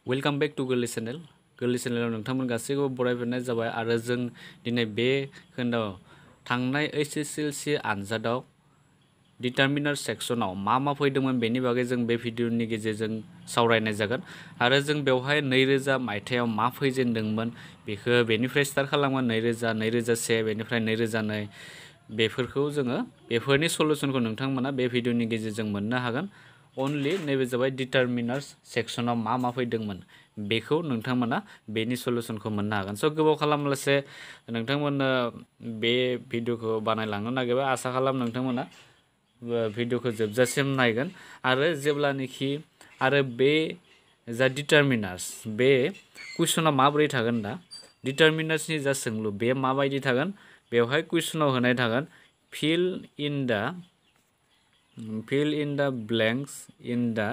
welcome back to गोरलै चेनेलाव नोंथांमोन गासैखौबो बरायफिननाय जाबाय आरो जों दिनै बे खोन्दोआव थांनाय HSLC आनजादाव डिटारमिनार सेक्सनाव मा फैदोंमोन बेनि बागै जों बे भिडिअनि गेजेरजों सावरायनाय जागोन आरो जों बेवहाय 2000 मायथाइयाव मा फैजेनदोंमोन बेखौ बेनिफ्राय स्टार्ट खालामगोन 2000 2001 बेनिफ्राय 2002 बेफोरखौ जोङो बेफोरनि सलुशनखौ नोंथांमोना बे भिडिअनि गेजेरजों मोननो हागोन only नैबे जाबाय डिटारमिनार्स सेक्सनाव मा फैदोंमोन बेखौ नोंथांमोना बेनि सलुशनखौ मोननो हागोन स' गोबाव खालामलासे नोंथांमोननो बे भिडिअखौ बानायलांनो नागिरबाय आसा खालाम नोंथांमोना भिडिअखौ जोबजासिम नायगोन आरो जेब्लानोखि आरो बे जा डिटारमिनार्स बे कुइसना माबोरै थागोन दा डिटारमिनार्सनि जा सोंलु बे माबायदि थागोन बेवहाय कुइसनाव होनाय थागोन fill in the blanks in the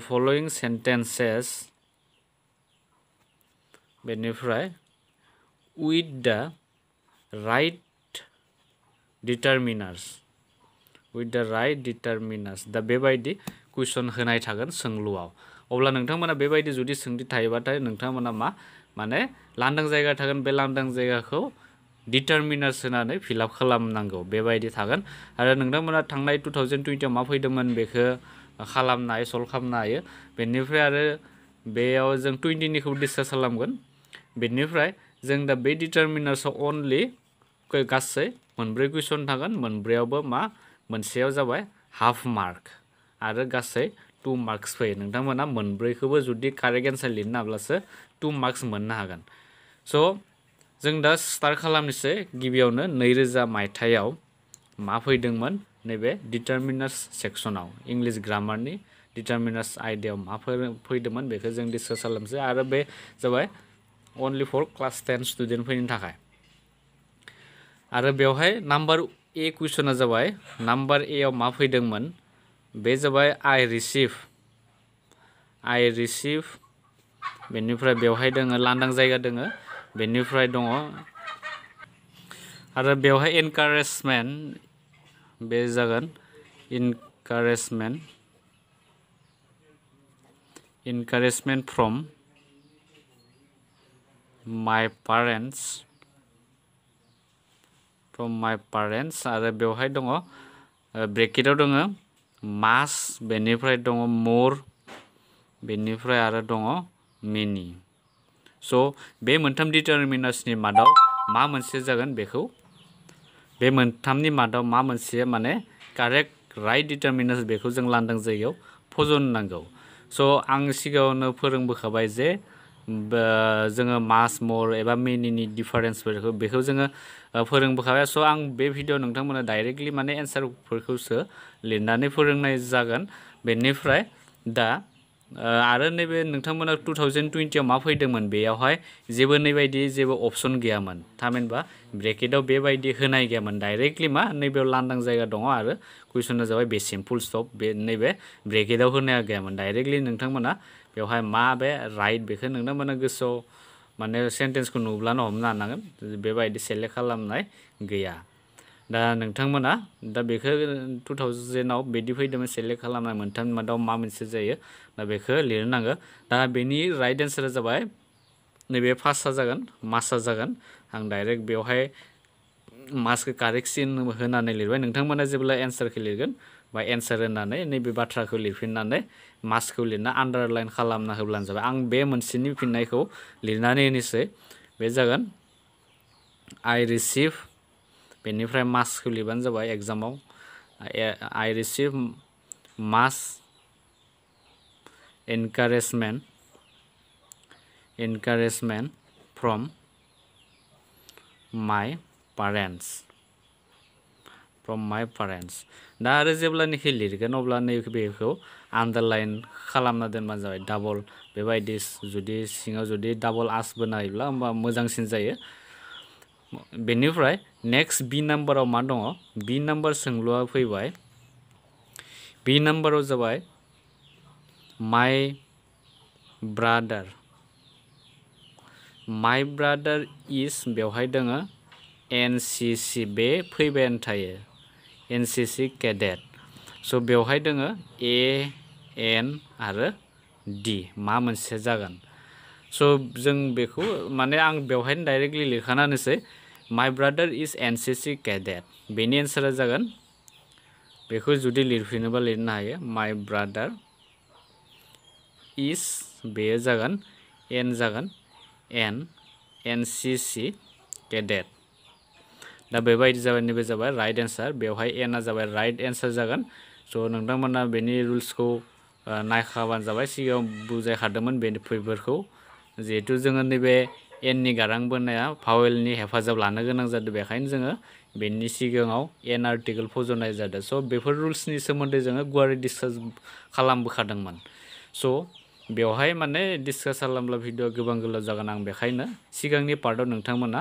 following sentences बेनिफ्राय with the right determiners दा बेबायदि कुइसन होनाय थागोन सोंलुआव अब्ला नोंथांमोना बेबायदि जुदि सोंथि थायोबाथाय नोंथांमोना माने लांदां जायगा थागोन बे लांदां जायगाखौ डिटारमिनार्स होनानै फिलआप खालामनांगौ बेबायदि थागोन आरो नोंथांमोना थांनाय 2020 आव मा फैदोंमोन बेखौ खालामनाय सल्भ खालामनो हायो बेनिफ्राय आरो बेयाव जों 20 निखौ डिसकास खालामगोन बेनिफ्राय जों दा बे डिटारमिनार्सआव अनलि गासै मोनब्रै कुइसन थागोन मोनब्रैयावबो मोनसेयाव जाबाय हाफ मार्क आरो गासै 2 मार्क्स फैयो नोंथांमोना मोनब्रैखौबो जुदि कारेक्ट एन्सार लिरनो हाब्लासो 2 मार्क्स मोननो हागोन स' जों दा स्टार्ट खालामनोसै गिबियावनो 2000 मायथाइयाव मा फैदोंमोन नैबे डिटारमिनार्स सेक्सनाव इंलिश ग्रामारनि डिटारमिनार्स आयदायाव मा फैदोंमोन बेखौ जों डिसकास खालामनोसै आरो बे जाबाय only for क्लास 10 स्टुडेन्टफोरनि थाखाय आरो बेवहाय नाम्बार ए कुइसना जाबाय नाम्बार ए आव मा फैदोंमोन बे जाबाय I receive बेनिफ्राय बेवहाय दोङो लांदां जायगा दोङो बेनिफ्राय दङ आरो बेवहाय एनकारेजमेन्ट बे जागोन encouragement from my parents आरो बेवहाय दङ ब्रेकेटाव दङ मास बेनिफ्राय दङ मोर बेनिफ्राय आरो दङ मेनि स' बे मोनथाम डिटारमिनार्सनि मादाव मा मोनसे जागोन बेखौ बे मोनथामनि मादाव मा मोनसे माने कारेक्ट राइट डिटारमिनार्स बेखौ जों लांदां जायगायाव फज'नांगौ स' आं सिगाङावनो फोरोंबोखाबाय जे जोङो मास मोर एबा मेनिनि डिफारेन्सफोरखौ बेखौ जोङो फोरोंबोखाबाय स' आं बे भिडिअ नोंथांमोना डाइरेक्टलि माने एन्सारफोरखौसो लिरनानै फोरोंनाय जागोन बेनिफ्राय दा आरो नैबे नोंथांमोना 2020 आव मा फैदोंमोन बेयावहाय जेबो नैबायदि जेबो अपसन गैयामोन थामहिनबा ब्रेकेटाव बेबायदि होनाय गैयामोन डाइरेक्टलि नैबेयाव लांदां जायगा दङ आरो कुइसना जाबाय बे सिम्पल स्टप बे नैबे ब्रेकेटाव होनाया गैयामोन डाइरेक्टलि नोंथांमोना बेवहाय मा बे राइट बेखौ नोंथांमोना गोसोआव माने सेन्टेन्सखौ नुब्लानो हमनो हानांगोन बेबायदि सेलेक्ट खालामनाय गैया दा नोंथांमोना दा बेखौ 2000 आव बिदि फैदोंमोन सेलेक्ट खालामनाय मोनथामनि मादाव मा मोनसे जायो दा बेखौ लिरनांगौ दा बेनि राइट एन्सारा जाबाय नैबे फार्स्टआ जागोन मासआ जागोन आं डाइरेक्ट बेवहाय मासखौ कारेक्टसिन होनानै लिरबाय नोंथांमोना जेब्ला एन्सारखौ लिरगोन बा एन्सार होनानै नैबे बाथ्राखौ लिरफिननानै मासखौ लिरना आन्डारलाइन खालामना होब्लानो जाबाय आं बे मोनसेनि फिननायखौ लिरनानै होनोसै बे जागोन I receive बेनिफ्राय मासखौ लिरबानो जाबाय एग्जामाव I receive mass encouragement from my parents दा आरो जेब्लानोखि लिरगोन अब्ला नैबेखौ आन्डारलाइन खालामना दोनबानो जाबाय डाबल बेबायदि जुदि सिङाव जुदि डाबल आस बोनायोब्ला होमबा मोजांसिन जायो बेनिफ्राय नेक्स्ट बि नाम्बाराव मा दङ बि नाम्बार सोंलुआ फैबाय बि नाम्बाराव जाबाय माय ब्रादार इज बेवहाय दोङो NCC बे फैबायानो थायो NCC केडेट स' बेवहाय दोङो ए एन आरो डि मा मोनसे जागोन स' जों बेखौ माने आं बेवहायनो डाइरेक्टलि लिरखाना होनोसै माय ब्रादार इज एनसिसि केडेट बेनि एन्सारा जागोन बेखौ जुदि लिरफिनोबा लिरनो हायो माय ब्रादार इज बेयो जागोन एन जागोन एन एनसिसि केडेट दा बेबायदि जाबाय नैबे जाबाय राइट एन्सार बेवहाय एनआ जाबाय राइट एन्सार जागोन स' नोंथांमोना बेनि रुल्सखौ नायखाबानो जाबाय सिगाङाव बुजायखादोंमोन बेफोरखौ जिहेतु जोङो नैबे एननि गारां बोनाया भावेलनि हेफाजाब लानो गोनां जादों बेखायनो जोङो बेनि सिगाङाव एन आर्टिकेल फज'नाय जादों स' बेफोर रुल्सनि सोमोन्दै जोङो गुवारै डिसकास खालामबोखादोंमोन स' बेवहाय माने डिसकास खालामब्ला भिडिअ गोबां गोलाव जागोन आं बेखायनो सिगांनि पार्टआव नोंथांमोना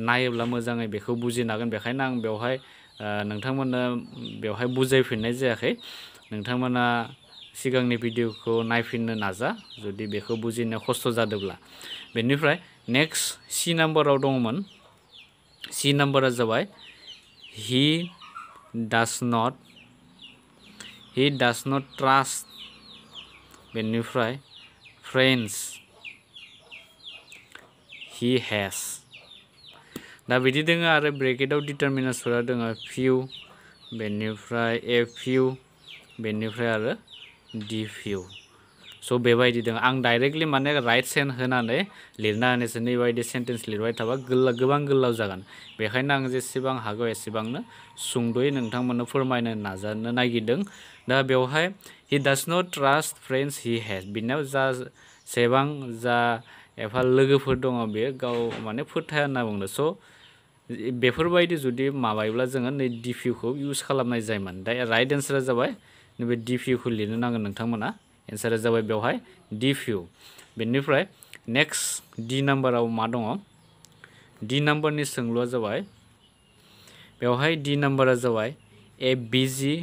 नायोब्ला मोजाङै बेखौ बुजिनो हागोन बेखायनो आं बेवहाय नोंथांमोननो बेवहाय बुजायफिननाय जायाखै नोंथांमोना सिगांनि भिडिअखौ नायफिननो नाजा जुदि बेखौ बुजिनो खस्थ' जादोंब्ला बेनिफ्राय नेक्स्ट सि नाम्बाराव दङमोन सि नाम्बारा जाबाय हि डाज नट ट्रास्ट बेनिफ्राय फ्रेन्ड्स हि हेज दा बिदि दोङो आरो ब्रेकेटआव डिटारमिनार्सफोरा दोङो फिउ बेनिफ्राय ए फिउ बेनिफ्राय आरो डि फिउ स' बेबायदि दङ आं डाइरेक्टलि माने राइट सेन्ड होनानै लिरना होनोसै नैबायदि सेन्टेन्स लिरबाय थाबा गोबां गोलाव जागोन बेखायनो आं जेसेबां हागौ एसेबांनो सुंद'यै नोंथांमोननो फोरमायनो नाजानो नागिरदों दा बेवहाय he does not trust friends he has बिनाव जेसेबां जा एफा लोगोफोर दङ बेयो गाव माने फोथाया होनना बुंदों स' बेफोरबायदि जुदि माबायोब्ला जोङो नै डि फिउखौ इउज खालामनाय जायोमोन दा राइट एन्सारा जाबाय नैबे डि फिउखौ लिरनो नांगोन नोंथांमोना एन्सारा जाबाय बेवहाय डि फिउ बेनिफ्राय नेक्स्ट डि नाम्बाराव मा दङ डि नाम्बारनि सोंलुआ जाबाय बेवहाय डि नाम्बारा जाबाय ए बिजि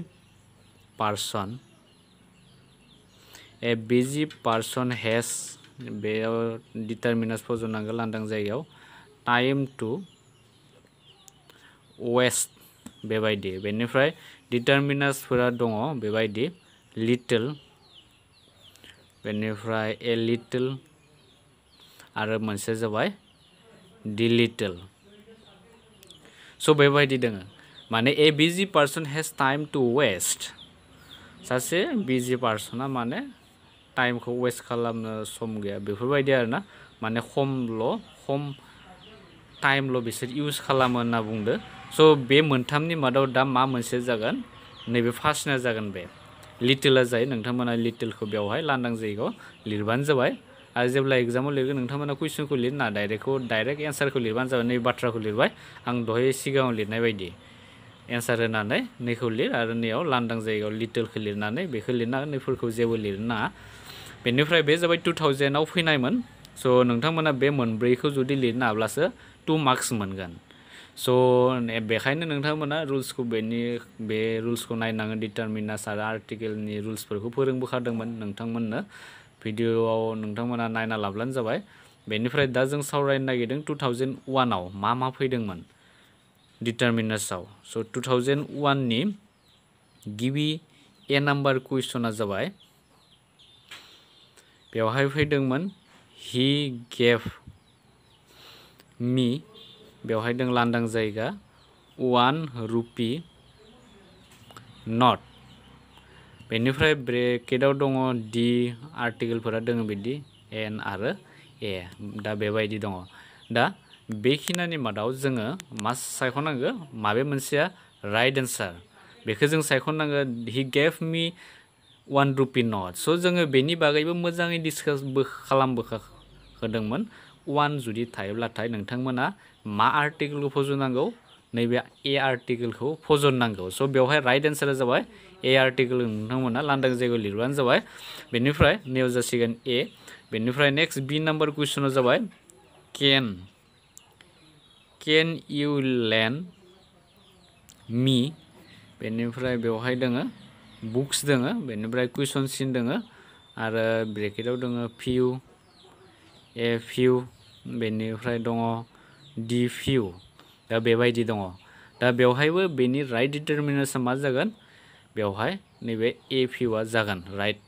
पार्सन हेज बेयाव डिटारमिनार्स फज'नांगौ लांदां जायगायाव टाइम टु वेस्ट बेबायदि बेनिफ्राय डिटारमिनार्सफोरा दङ बेबायदि लिटल बेनिफ्राय ए लिटल आरो मोनसे जाबाय दि लिटल स' बेबायदि दोङो माने a busy person has time to waste सासे बिजि पार्सना माने टाइमखौ वेस्ट खालामनो सम गैया बेफोरबायदि आरोना माने खम टाइमल' बिसोर इउज खालामो होनना बुंदो स' बे मोनथामनि मादाव दा मा मोनसे जागोन नैबे फार्स्टना जागोन बे लिटला जायो नोंथांमोना लिटलखौ बेवहाय लांदां जायगायाव लिरबानो जाबाय आरो जेब्ला एग्जामाव लिरगोन नोंथांमोना कुइसनखौ लिरना डाइरेक्ट एन्सारखौ लिरबानो जाबाय नै बाथ्राखौ लिरबाय आं दहाय सिगाङाव लिरनाय बायदि एन्सार होनानै नैखौ लिर आरो नैयाव लांदां जायगायाव लिटलखौ लिरनानै बेखौ लिरना नैफोरखौ जेबो लिरनो नाङा बेनिफ्राय बे जाबाय 2000आव फैनायमोन स' नोंथांमोना बे मोनब्रैखौ जुदि लिरनो हाब्लासो 2 मार्क्स मोनगोन स' बेखायनो नोंथांमोना रुल्सखौ बे रुल्सखौ नायनांगोन डिटारमिनार्स आरो आर्टिकेलनि रुल्सफोरखौ फोरोंबोखादोंमोन नोंथांमोननो भिडिअआव नोंथांमोना नायना लाब्लानो जाबाय बेनिफ्राय दा जों सावरायनो नागिरदों 2001आव मा फैदोंमोन डिटारमिनार्सआव स' 2001नि गिबि ए नाम्बार कुइसना जाबाय बेवहाय फैदोंमोन हि गेभ मी बेवहाय दं लांदां जायगा 1 रुपि नट बेनिफ्राय ब्रेकेटआव दङ डि आर्टिकेलफोरा दङ बिदि एन आरो ए दा बेबायदि दङ दा बेखिनिनि मादाव जोङो मा सायख'नांगौ माबे मोनसेया राइट एन्सार बेखौ जों सायख'नांगौ हि गेभ मी 1 रुपि नट स' जोङो बेनि बागैबो मोजाङै डिसकासबो खालामबोखादोंमोन 1 जुदि थायोब्लाथाय नोंथांमोना मा आर्टिकेलखौ फज'नांगौ नैबे ए आर्टिकेलखौ फज'नांगौ स' बेवहाय राइट एन्सारा जाबाय ए आर्टिकेल नोंथांमोना लांदां जायगायाव लिरबानो जाबाय बेनिफ्राय नैयाव जासिगोन ए बेनिफ्राय नेक्स्ट बि नाम्बार कुइसना जाबाय केन इउ लेन्ड मी बेनिफ्राय बेवहाय दोङो बुक्स दोङो बेनिफ्राय कुइसन सिन दोङो आरो ब्रेकेटआव दोङो फिउ ए फिउ बेनिफ्राय दङ डि फिउ दा बेबायदि दङ दा बेवहायबो बेनि राइट डिटारमिनेसना मा जागोन बेवहाय नैबे ए फिउआ जागोन राइट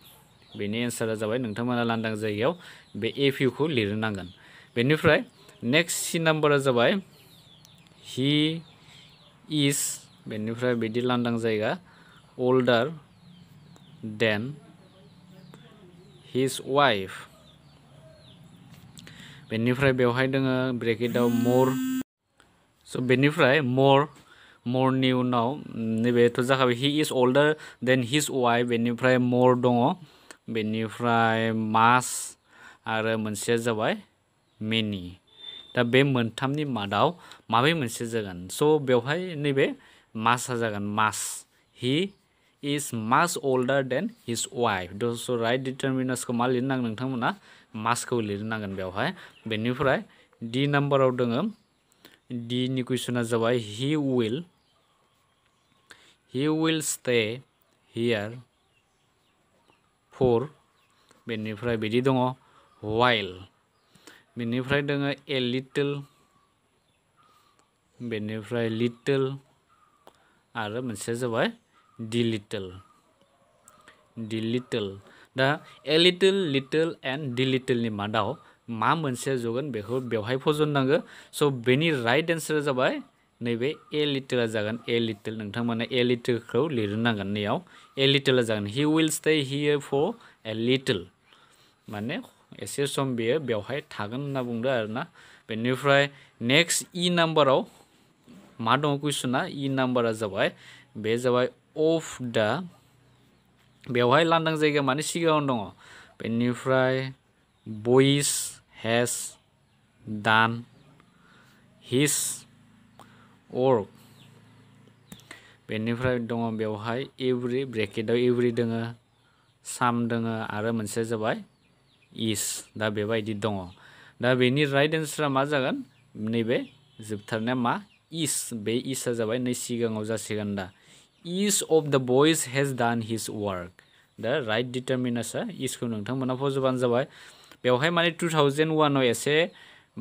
बेनि एन्सारा जाबाय नोंथांमोना लांदां जायगायाव बे ए फिउखौ लिरनो नांगोन बेनिफ्राय नेक्स्ट सी नाम्बारा जाबाय ही इज बेनिफ्राय बिदि लांदां जायगा older than his wife बेनिफ्राय बेवहाय दोङो ब्रेकेटाव more so बेनिफ्राय more नि उनाव नैबेथ' जाखाबाय he is older than his wife बेनिफ्राय more दङ बेनिफ्राय must आरो मोनसेया जाबाय many दा बे मोनथामनि मादाव माबे मोनसे जागोन स' बेवहाय नैबे mustआ जागोन must he is much older than his wife so right determinusखौ मा लिरनो नांगोन नोंथांमोना mustखौ लिरनो नांगोन बेवहाय बेनिफ्राय डी नाम्बाराव दोङो डी नि कुइसना जाबाय he will stay here for बेनिफ्राय बिदि दङ while बेनिफ्राय दोङो a little बेनिफ्राय little आरो मोनसेया जाबाय the little दा a little and the little नि मादाव मा मोनसेया जगोन बेखौ बेवहाय फजननांगो स' बेनि राइट एन्सारा जाबाय नैबे a littleआ जागोन a little नोंथांमोना a littleखौ लिरनो नांगोन नैयाव a littleआ जागोन he will stay here for a little माने एसे सम बेयो बेवहाय थागोन होनना बुंदो आरोना बेनिफ्राय नेक्स्ट इ नाम्बाराव मा दङ कुइसना इ नाम्बारा जाबाय बे जाबाय of the बेवहाय लांदां जायगा माने सिगाङावनो दङ बेनिफ्राय boys has done his work बेनिफ्राय दङ बेवहाय every ब्रेकेटाव every दोङो some दोङो आरो मोनसेया जाबाय is दा बेबायदि दङ दा बेनि राइट एन्सारा मा जागोन नैबे जोबथारनाया मा is बे isआ जाबाय नै सिगाङाव जासिगोन दा each of the boys has done his work दा राइट डिटारमिनासआ isखौ नोंथांमोना फज'बानो जाबाय बेवहाय माने 2001 आव एसे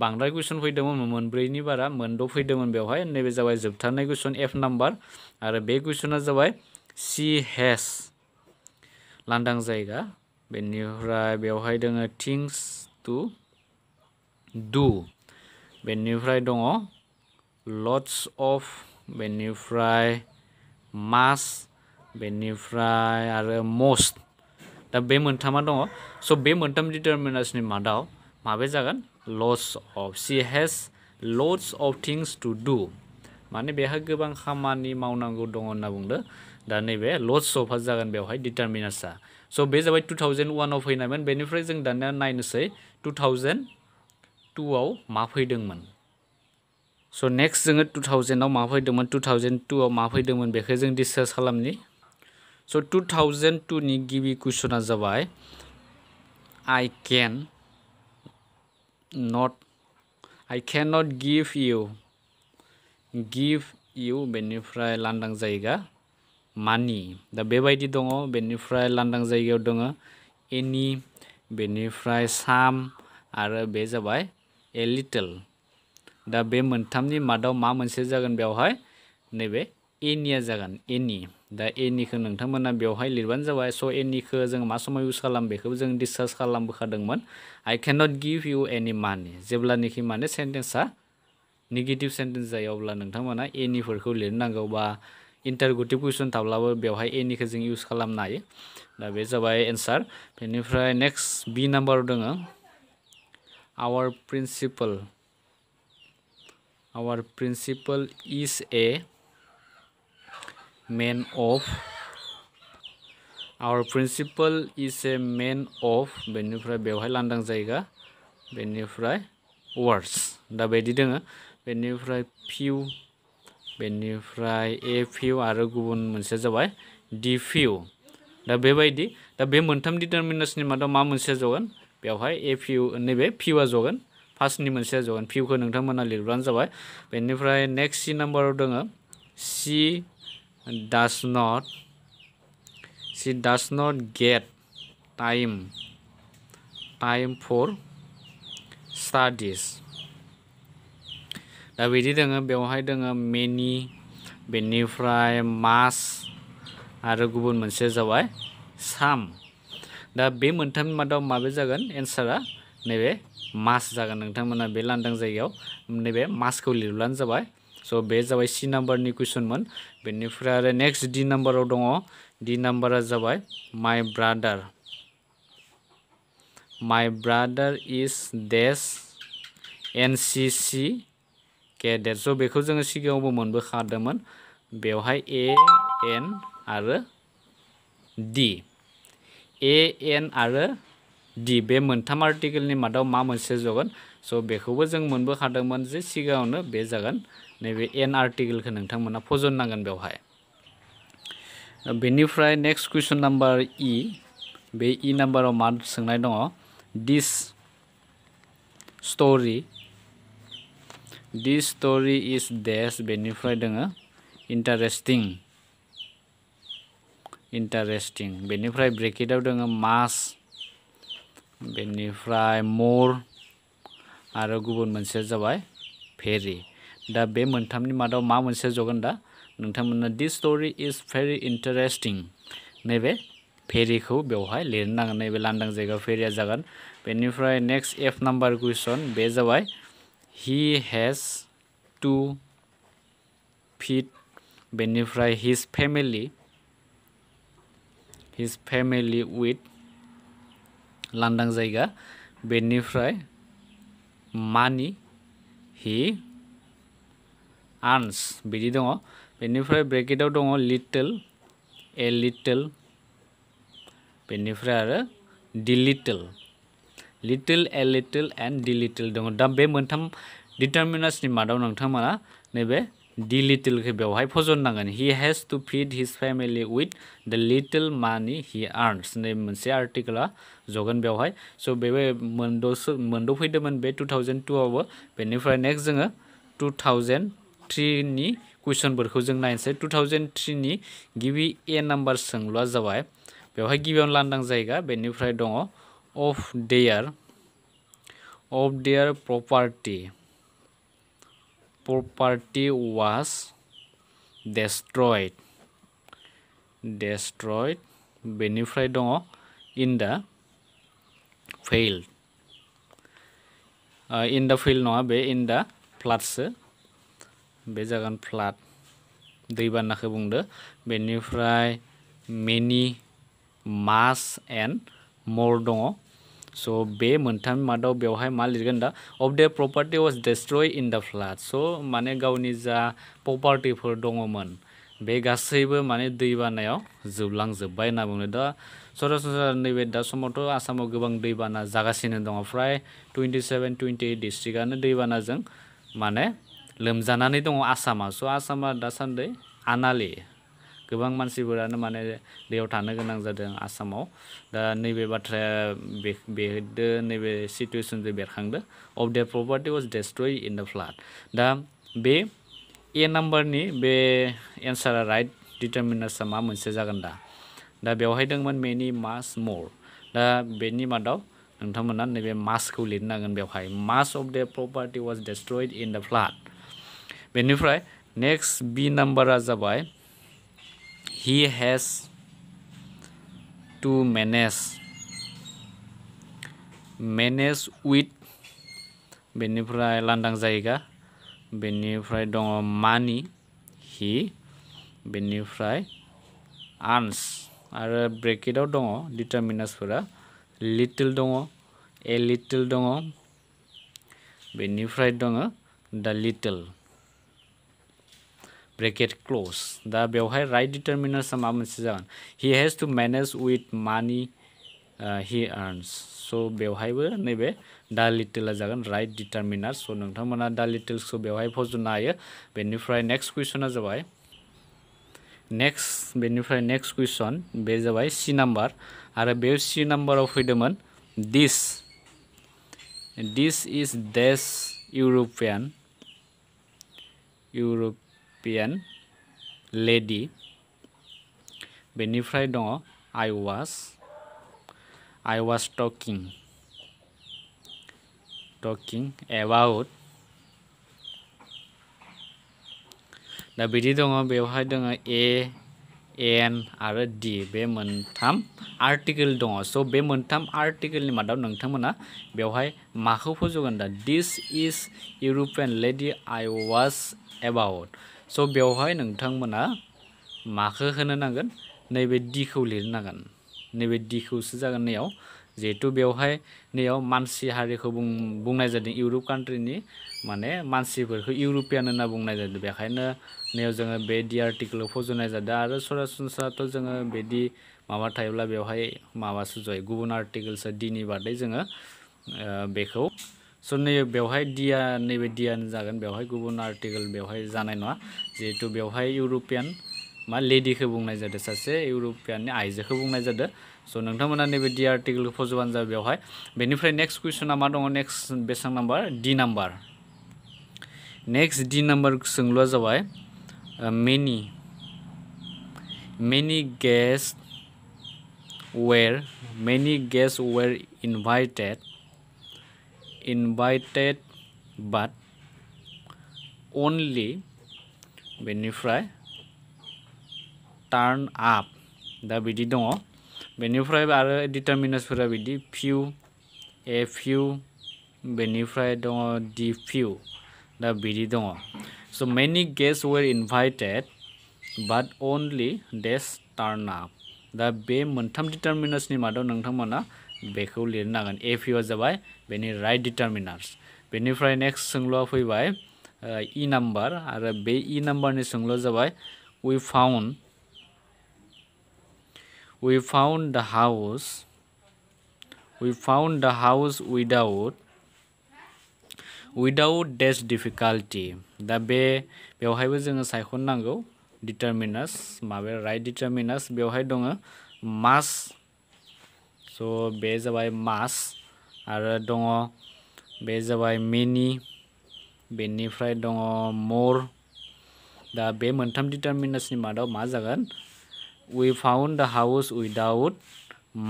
बांद्राय कुइसन फैदोंमोन मोनब्रैनि बारा मोनद' फैदोंमोन बेवहाय नैबे जाबाय जोबथारनाय कुइसन एफ नाम्बार आरो बे कुइसना जाबाय सी हेज लांदां जायगा बेनिफ्राय बेवहाय दोङो थिंग्स टु डु बेनिफ्राय दङ लट्स अफ बेनिफ्राय मास बेनिफ्राय आरो मस्ट दा बे मोनथामा दङ स' बे मोनथाम डिटारमिनासनि मादाव माबे जागोन लट्स अफ सी has lots of things to do माने बेहा गोबां खामानि मावनांगौ दङ होनना बुंदो दा नैबे लट्स अफआ जागोन बेवहाय डिटारमिनासआ स' बे जाबाय 2001 आव फैनायमोन बेनिफ्राय जों दानिया नायनोसै 2002 आव मा फैदोंमोन स' नेक्स्ट जोङो 2000 आव मा फैदोंमोन 2002 आव मा फैदोंमोन बेखौ जों डिसकास खालामनि स' 2002 नि गिबि कुइसना जाबाय I cannot give you बेनिफ्राय लांदां जायगा मानि दा बेबायदि दङ बेनिफ्राय लांदां जायगायाव दङ एनि बेनिफ्राय साम आरो बे जाबाय ए लिटल दा बे मोनथामनि मादाव मा मोनसे जागोन बेवहाय नैबे एनिया जागोन एनि दा एनिखौ नोंथांमोना बेवहाय लिरबानो जाबाय स' एनिखौ जों मा समाव इउज खालाम बेखौबो जों discuss खालामबोखादोंमोन I cannot give you any money जेब्लानोखि माने सेन्टेन्सआ नेगेटिभ सेन्टेन्स जायो अब्ला नोंथांमोना एनिफोरखौ लिरनांगौ बा इन्टारगेटिभ कुइसन थाब्लाबो बेवहाय एनिखौ जों इउज खालामनो हायो दा बे जाबाय एन्सार बेनिफ्राय नेक्स्ट बि नाम्बाराव दोङो our principal is a man of बेनिफ्राय बेवहाय लांदां जायगा बेनिफ्राय words दा बायदि दोङो बेनिफ्राय few बेनिफ्राय a few आरो गुबुन मोनसे जाबाय d few दा बेबायदि दा बे मोनथाम डिटारमिनासनि मादाव मा मोनसे जगोन बेवहाय a few नैबे fewआ जगोन फार्स्टनि मोनसेया जगोन fewखौ नोंथांमोना लिरब्लानो जाबाय बेनिफ्राय नेक्स्ट सी नाम्बाराव दोङो she does not get time for studies दा बिदि दोङो बेवहाय दोङो many बेनिफ्राय must आरो गुबुन मोनसेया जाबाय साम दा बे मोनथामनि मादाव माबे जागोन एन्सारा नैबे मास जागोन नोंथांमोना बे लांदां जायगायाव नैबे मासखौ लिरब्लानो जाबाय स' बे जाबाय सी नाम्बारनि कुइसनमोन बेनिफ्राय आरो नेक्स्ट डी नाम्बाराव दङ डी नाम्बारा जाबाय माय ब्रादार इज देस एनसीसी केडेट स' बेखौ जोङो सिगाङावबो मोनबोखादोंमोन बेवहाय ए एन आरो डी ए एन आरो डी बे मोनथाम आर्टिकेलनि मादाव मा मोनसे जगोन स' बेखौबो जों मोनबोखादोंमोन जे सिगाङावनो बे जागोन नैबे एन आर्टिकेलखौ नोंथांमोना फजननांगोन बेवहाय बेनिफ्राय नेक्स्ट कुइसन नाम्बार इ बे इ नाम्बाराव मा सोंनाय दङ दिस स्ट'री इज देस बेनिफ्राय दोङो इन्टारेस्टिं बेनिफ्राय ब्रेकेटाव दोङो मास बेनिफ्राय मोर आरो गुबुन मोनसेया जाबाय भेरि दा बे मोनथामनि मादाव मा मोनसे जगोन दा नोंथांमोना दिस स्ट'री इज भेरि इन्टारेस्टिं नैबे भेरिखौ बेवहाय लिरनो नांगोन नैबे लांदां जायगायाव भेरिया जागोन बेनिफ्राय नेक्स्ट एफ नाम्बार कुइसन बे जाबाय हि हेज टु फिड बेनिफ्राय हिज फेमिली उइथ लांदां जायगा बेनिफ्राय मानि हि आर्न्स बिदि दङ बेनिफ्राय ब्रेकेटाव दङ लिटल बेनिफ्राय आरो the little a little and the little दङ दा बे मोनथाम डिटारमिनार्सनि मादाव नोंथांमोना नैबे दि लिटलखौ बेवहाय फजननांगोन he has to feed his family with the little money he आर्न्स नै मोनसे आर्टिकेला जगोन बेवहाय स' बे मोनद' फैदोंमोन बे 2002आवबो बेनिफ्राय नेक्स्ट जोङो 2003नि कुइसनफोरखौ जों नायनोसै 2003नि गिबि ए नाम्बार सोंलुआ जाबाय बेवहाय गिबियावनो लांदां जायगा बेनिफ्राय दङ of their property was destroyed बेनिफ्राय दङ in the field नङा बे in the floodसो बे जागोन फ्लाड दैबानाखौ बुंदो बेनिफ्राय many mass and more दङ स' बे मोनथाम मादाव बेवहाय मा लिरगोन दा of their property was destroyed in the flood स' माने गावनि जा प्रपार्टिफोर दङमोन बे गासैबो माने दैबानायाव जोबलांजोब्बाय होनना बुङो दा सरासनस्रा नैबे दा समावथ' आसामाव गोबां दैबाना जागासिनो दङ फ्राय 27-28 डिस्ट्रिक्टआनो दैबानाजों माने लोमजानानै दङ आसामा स' आसामा दासान्दि आनालि गोबां मानसिफोरानो माने दैयाव थानो गोनां जादों आसामाव दा नैबे बाथ्राया बेदो नैबे सिटुवेसनजों बेरखांदो of their property was destroyed in the flood दा बे ए नाम्बारनि बे एन्सारा राइट डिटारमिनार्सआ मा मोनसे जागोन दा बेवहाय दंमोन मेनि मास मोर दा बेनि मादाव नोंथांमोना नैबे मासखौ लिरनांगोन बेवहाय मास of their property was destroyed in the flood बेनिफ्राय नेक्स्ट बी नाम्बारा जाबाय he has to manage with बेनिफ्राय लांदां जायगा बेनिफ्राय दङ मानि हि बेनिफ्राय आर्न्स आरो ब्रेकेटाव दङ डिटारमिनार्सफोरा लिटल दङ ए लिटल दङ बेनिफ्राय दङ द लिटल ब्रेकेट क्लोज दा बेवहाय राइट डिटारमिनार्सआ मा मोनसे जागोन हि हेज टु मेनेज उइथ मानि हि आर्न्स स' बेवहायबो नैबे दा लिटला जागोन राइट डिटारमिनार स' नोंथांमोना दा लिटल्सखौ बेवहाय फज'नो हायो बेनिफ्राय नेक्स्ट कुइसना जाबाय बेनिफ्राय नेक्स्ट कुइसन बे जाबाय सी नाम्बार आरो बे सी नाम्बाराव फैदोंमोन दिस इज देस इउर'पियान लेडि बेनिफ्राय दङ I was talking about दा बिदि दङ बेवहाय दङ एन आरो डि बे मोनथाम आर्टिकेल दङ स' बे मोनथाम आर्टिकेलनि मादाव नोंथांमोना बेवहाय माखौ फज'गोन दा this is European lady I was about say' बेवहाय नोंथांमोना माखौ होनो नांगोन नैबे डिखौ लिरनांगोन नैबे डिखौसो जागोन नैयाव जिहेतु बेवहाय नैयाव मानसि हारिखौ बुंनाय जादों इउर'प कान्ट्रिनि माने मानसिफोरखौ इउर'पियान होनना बुंनाय जादों बेखायनो नैयाव जोङो बे डि आर्टिकेलखौ फज'नाय जादों आरो सरासनस्राथ' जोङो बिदि माबा थायोब्ला बेवहाय माबासो जायो गुबुन आर्टिकेलसो डिनि बादै जोङो बेखौ स' नै बेवहाय डिया नैबे डियानो जागोन बेवहाय गुबुन आर्टिकेल बेवहाय जानाय नङा जिहेतु बेवहाय इउर'पियान मा लेडिखौ बुंनाय जादों सासे इउर'पियाननि आइजोखौ बुंनाय जादों स' नोंथांमोना नैबे डि आर्टिकेलखौ फज'बानो जाबाय बेवहाय बेनिफ्राय नेक्स्ट कुइसना मा दङ नेक्स्ट बेसेबां number the number next the number सोंलुआ जाबाय many guests were invited but only बेनिफ्राय turn up दा बिदि दङ बेनिफ्राय आरो डिटारमिनार्सफोरा बिदि few बेनिफ्राय दङ the few दा बिदि दङ so many guests were invited but only they turn up दा बे मोनथाम डिटारमिनार्सनि मादाव नोंथांमोना बेखौ लिरनांगोन ए फिउआ जाबाय बेनि राइट डिटारमिनार्स बेनिफ्राय नेक्स्ट सोंलुआ फैबाय इ नाम्बार आरो बे इ नाम्बारनि सोंलुआ जाबाय we found the house without dash difficulty दा बेवहायबो जोङो सायख'नांगौ डिटारमिनार्स माबे राइट डिटारमिनार्स बेवहाय दङ मास स' बे जाबाय मास आरो दङ बे जाबाय मेनि बेनिफ्राय दङ मोर दा बे मोनथाम डिटारमिनार्सनि मादाव मा जागोन we found the house without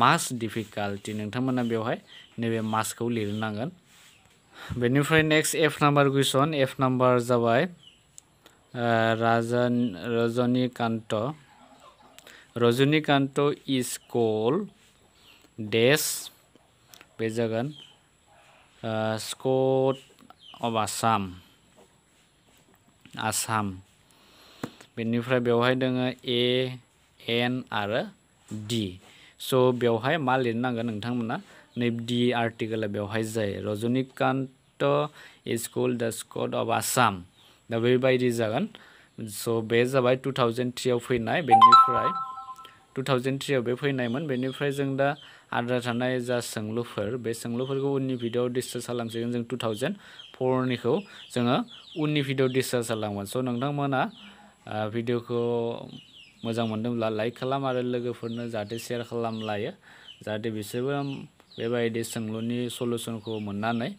much difficulty नोंथांमोना बेवहाय नैबे मासखौ लिरनांगोन बेनिफ्राय नेक्स्ट एफ नाम्बार कुइसन एफ नाम्बार जाबाय रजनीकान्त इज कल्ड डैश बे जागोन स्कट अफ आसाम बेनिफ्राय बेवहाय दोङो ए एन आरो डि स' बेवहाय मा लिरनांगोन नोंथांमोना नै डि आर्टिकेला बेवहाय जायो रजनीकान्त इज कल्ड द स्कट अफ आसाम दा बेबायदि जागोन स' बे जाबाय 2003आव फैनाय बेनिफ्राय 2003आव बे फैनायमोन बेनिफ्राय जों दा आद्रा थानाय जा सोंलुफोर बे सोंलुफोरखौ उननि भिडिअ'आव डिसकास खालामसिगोन जों 2004निखौ जोङो उननि भिडिअ'आव डिसकास खालामगोन स' नोंथांमोना भिडिअ'खौ मोजां मोनदोंब्ला लाइक खालाम आरो लोगोफोरनो जाहाथे शेयार खालामलायो जाहाथे बिसोरबो बेबायदि सोंलुनि सलुसनखौ मोननानै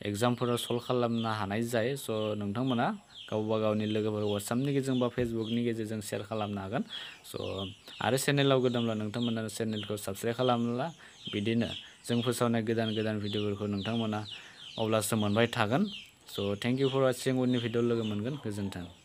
एग्जामफोराव सल्भ खालामनो हानाय जायो स' नोंथांमोना गावबा गावनि लोगोफोर वाट्सएपनि गेजेरजों बा फेसबुकनि गेजेरजों शेयार खालामनो हागोन स' आरो चेनेलाव गोदानब्ला नोंथांमोना चेनेलखौ साबस्क्राइब खालामब्ला बिदिनो जों फोसावनाय गोदान भिडिअफोरखौ नोंथांमोना अब्लासो मोनबाय थागोन स' थेंक इउ फर वाचिं उननि भिडिअ लोगो मोनगोन गोजोन्थों